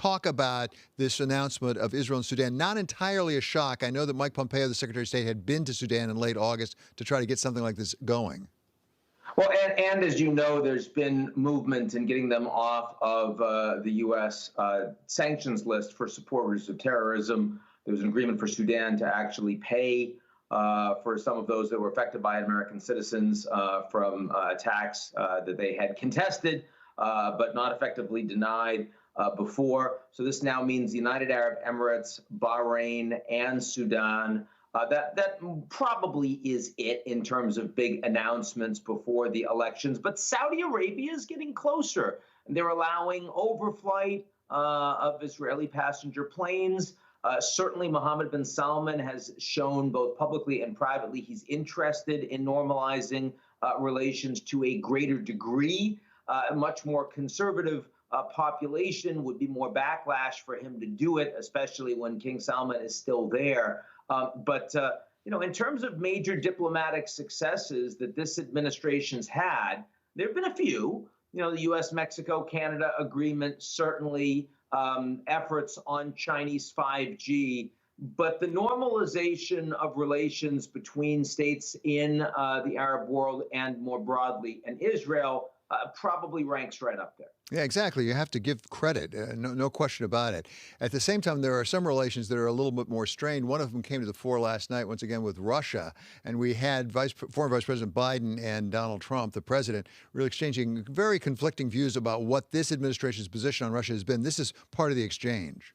talk about this announcement of Israel and Sudan. Not entirely a shock. I know that Mike Pompeo, the Secretary of State, had been to Sudan in late August to try to get something like this going. Well, and as you know, there's been movement in getting them off of the U.S. Sanctions list for supporters of terrorism. There was an agreement for Sudan to actually pay for some of those that were affected by American citizens from attacks that they had contested, but not effectively denied before. So this now means the United Arab Emirates, Bahrain, and Sudan. That probably is it in terms of big announcements before the elections. But Saudi Arabia is getting closer. They're allowing overflight of Israeli passenger planes. Certainly, Mohammed bin Salman has shown both publicly and privately he's interested in normalizing relations to a greater degree. A much more conservative population would be more backlash for him to do it, especially when King Salman is still there. But in terms of major diplomatic successes that this administration's had, there have been a few. The U.S.-Mexico-Canada agreement, certainly efforts on Chinese 5G. But the normalization of relations between states in the Arab world and more broadly in Israel probably ranks right up there. Yeah, exactly. You have to give credit. No question about it. At the same time, there are some relations that are a little bit more strained. One of them came to the fore last night, once again, with Russia. And we had former Vice President Biden and Donald Trump, the president, really exchanging very conflicting views about what this administration's position on Russia has been. This is part of the exchange.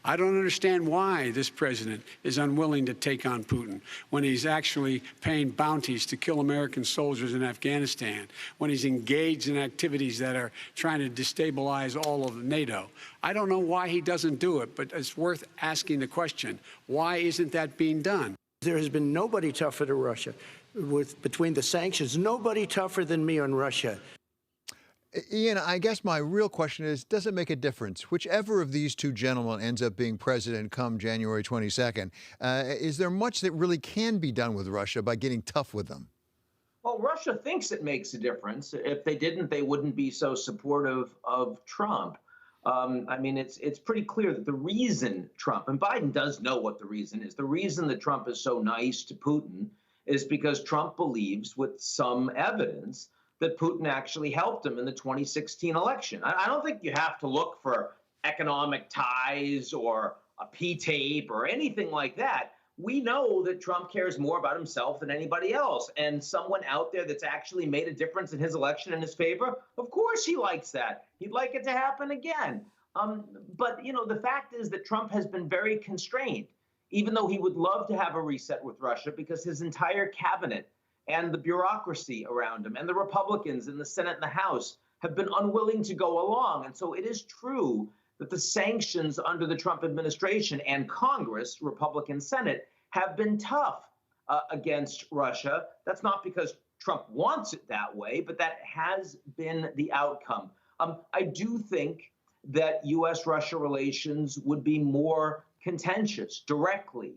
I don't understand why this president is unwilling to take on Putin when he's actually paying bounties to kill American soldiers in Afghanistan, when he's engaged in activities that are trying to destabilize all of NATO. I don't know why he doesn't do it, but it's worth asking the question, why isn't that being done? There has been nobody tougher to Russia. Between the sanctions, nobody tougher than me on Russia. Ian, I guess my real question is, does it make a difference? Whichever of these two gentlemen ends up being president come January 22nd, is there much that really can be done with Russia by getting tough with them? Well, Russia thinks it makes a difference. If they didn't, they wouldn't be so supportive of Trump. It's pretty clear that the reason Trump, and Biden does know what the reason is, the reason that Trump is so nice to Putin is because Trump believes with some evidence that Putin actually helped him in the 2016 election. I don't think you have to look for economic ties or a P-tape or anything like that. We know that Trump cares more about himself than anybody else. And someone out there that's actually made a difference in his election in his favor, of course he likes that. He'd like it to happen again. But the fact is that Trump has been very constrained, even though he would love to have a reset with Russia, because his entire cabinet and the bureaucracy around him and the Republicans in the Senate and the House have been unwilling to go along. And so it is true that the sanctions under the Trump administration and Congress, Republican Senate, have been tough against Russia. That's not because Trump wants it that way, but that has been the outcome. I do think that U.S.-Russia relations would be more contentious directly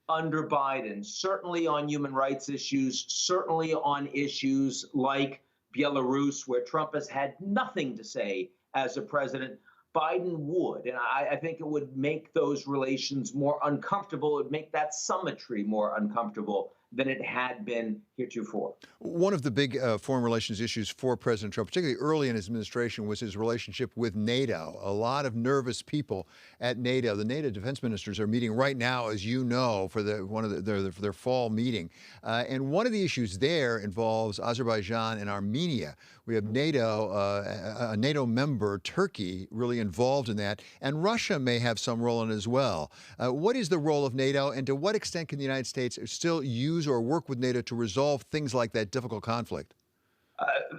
under Biden, certainly on human rights issues, certainly on issues like Belarus, where Trump has had nothing to say as a president. Biden would, and I think it would make those relations more uncomfortable. It would make that symmetry more uncomfortable than it had been heretofore. One of the big foreign relations issues for President Trump, particularly early in his administration, was his relationship with NATO. A lot of nervous people at NATO. The NATO defense ministers are meeting right now, as you know, for their fall meeting. And one of the issues there involves Azerbaijan and Armenia. We have NATO, a NATO member, Turkey, really involved in that, and Russia may have some role in it as well. What is the role of NATO, and to what extent can the United States still use or work with NATO to resolve things like that difficult conflict?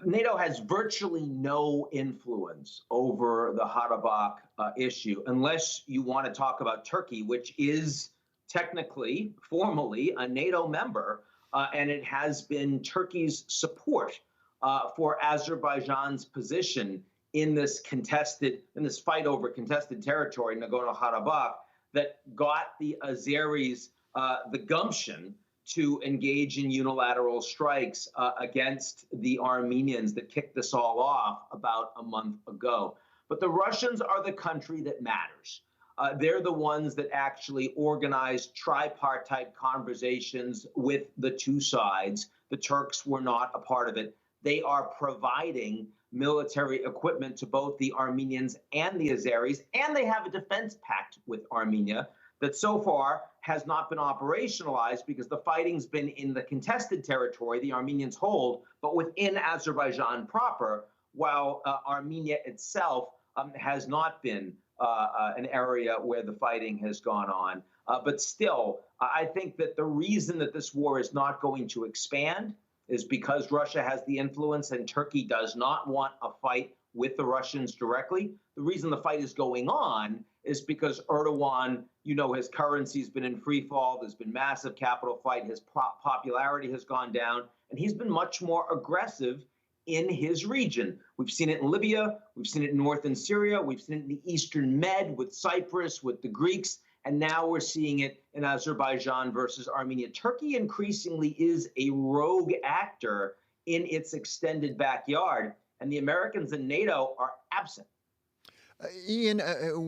NATO has virtually no influence over the Karabakh issue, unless you want to talk about Turkey, which is technically, formally, a NATO member, and it has been Turkey's support for Azerbaijan's position in this fight over contested territory, Nagorno-Karabakh, that got the Azeris the gumption to engage in unilateral strikes against the Armenians that kicked this all off about a month ago. But the Russians are the country that matters. They're the ones that actually organized tripartite conversations with the two sides. The Turks were not a part of it. They are providing military equipment to both the Armenians and the Azeris, and they have a defense pact with Armenia that so far has not been operationalized because the fighting's been in the contested territory the Armenians hold, but within Azerbaijan proper, while Armenia itself has not been an area where the fighting has gone on. But still, I think that the reason that this war is not going to expand is because Russia has the influence and Turkey does not want a fight with the Russians directly. The reason the fight is going on is because Erdogan, his currency's been in free fall. There's been massive capital flight. His popularity has gone down, and he's been much more aggressive in his region. We've seen it in Libya. We've seen it in northern Syria. We've seen it in the Eastern Med with Cyprus, with the Greeks. And now we're seeing it in Azerbaijan versus Armenia. Turkey increasingly is a rogue actor in its extended backyard, and the Americans and NATO are absent. Ian,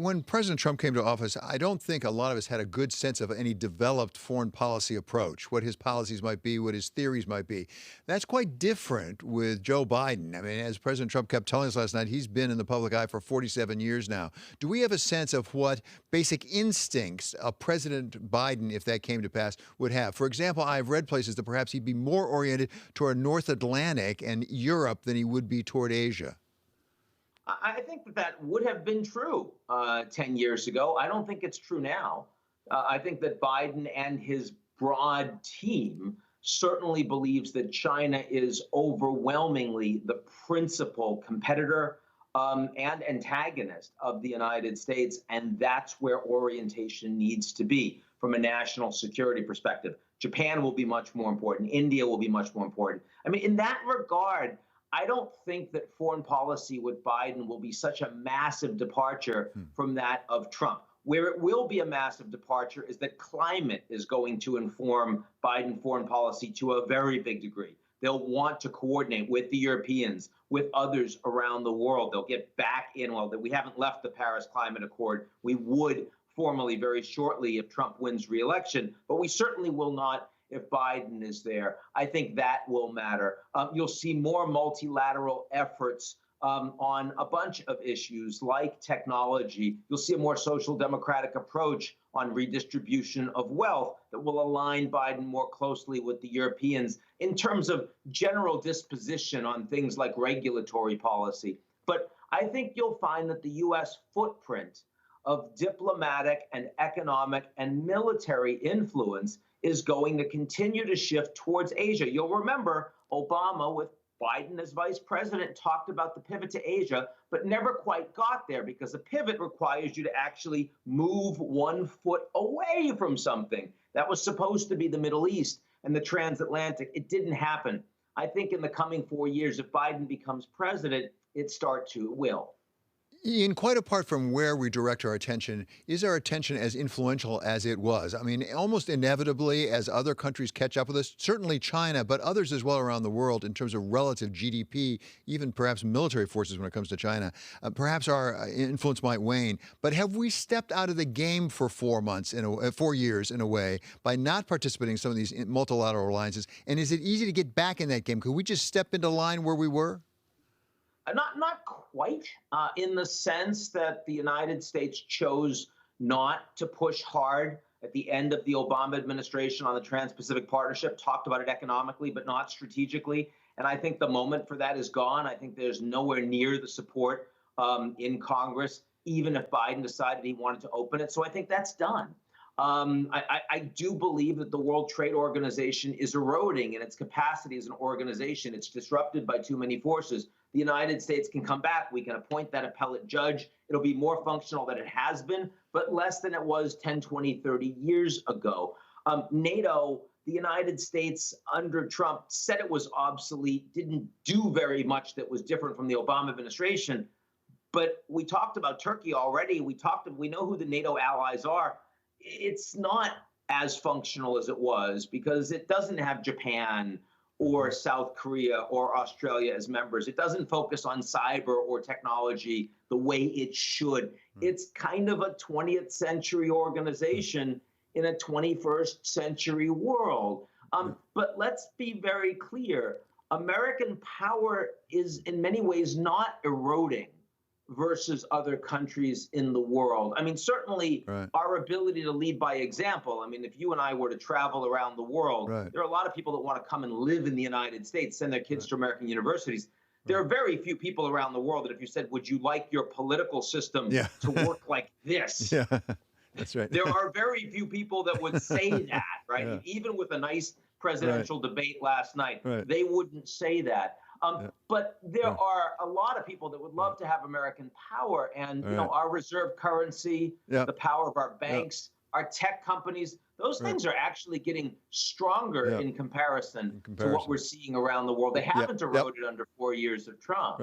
when President Trump came to office, I don't think a lot of us had a good sense of any developed foreign policy approach, what his policies might be, what his theories might be. That's quite different with Joe Biden. I mean, as President Trump kept telling us last night, he's been in the public eye for 47 years now. Do we have a sense of what basic instincts a President Biden, if that came to pass, would have? For example, I've read places that perhaps he'd be more oriented toward North Atlantic and Europe than he would be toward Asia. I think that would have been true 10 years ago. I don't think it's true now. I think that Biden and his broad team certainly believes that China is overwhelmingly the principal competitor and antagonist of the United States, and that's where orientation needs to be from a national security perspective. Japan will be much more important. India will be much more important. I mean, in that regard, I don't think that foreign policy with Biden will be such a massive departure from that of Trump. Where it will be a massive departure is that climate is going to inform Biden foreign policy to a very big degree. They'll want to coordinate with the Europeans, with others around the world. They'll get back in. Well, we haven't left the Paris Climate Accord. We would formally very shortly if Trump wins re-election, but we certainly will not if Biden is there. I think that will matter. You'll see more multilateral efforts on a bunch of issues like technology. You'll see a more social democratic approach on redistribution of wealth that will align Biden more closely with the Europeans in terms of general disposition on things like regulatory policy. But I think you'll find that the U.S. footprint of diplomatic and economic and military influence is going to continue to shift towards Asia. You'll remember Obama, with Biden as vice president, talked about the pivot to Asia, but never quite got there because a pivot requires you to actually move 1 foot away from something. That was supposed to be the Middle East and the transatlantic. It didn't happen. I think in the coming 4 years, if Biden becomes president, it will. Ian, quite apart from where we direct our attention, is our attention as influential as it was? I mean, almost inevitably, as other countries catch up with us, certainly China, but others as well around the world in terms of relative GDP, even perhaps military forces when it comes to China, perhaps our influence might wane. But have we stepped out of the game for 4 years in a way by not participating in some of these multilateral alliances? And is it easy to get back in that game? Could we just step into line where we were? Not quite, in the sense that the United States chose not to push hard at the end of the Obama administration on the Trans-Pacific Partnership, talked about it economically, but not strategically. And I think the moment for that is gone. I think there's nowhere near the support in Congress, even if Biden decided he wanted to open it. So I think that's done. I do believe that the World Trade Organization is eroding in its capacity as an organization. It's disrupted by too many forces. The United States can come back. We can appoint that appellate judge. It'll be more functional than it has been, but less than it was 10, 20, 30 years ago. NATO, the United States under Trump said it was obsolete, didn't do very much that was different from the Obama administration. But we talked about Turkey already. We know who the NATO allies are. It's not as functional as it was because it doesn't have Japan or South Korea or Australia as members. It doesn't focus on cyber or technology the way it should. It's kind of a 20th century organization in a 21st century world. But let's be very clear. American power is in many ways not eroding versus other countries in the world. I mean, certainly our ability to lead by example. I mean, if you and I were to travel around the world, there are a lot of people that want to come and live in the United States, send their kids to American universities. There are very few people around the world that if you said, would you like your political system to work like this? That's right. There are very few people that would say that, right? Even with a nice presidential debate last night, they wouldn't say that. But there are a lot of people that would love to have American power, and you know, our reserve currency, the power of our banks, our tech companies, those things are actually getting stronger in comparison to what we're seeing around the world. They haven't eroded under 4 years of Trump.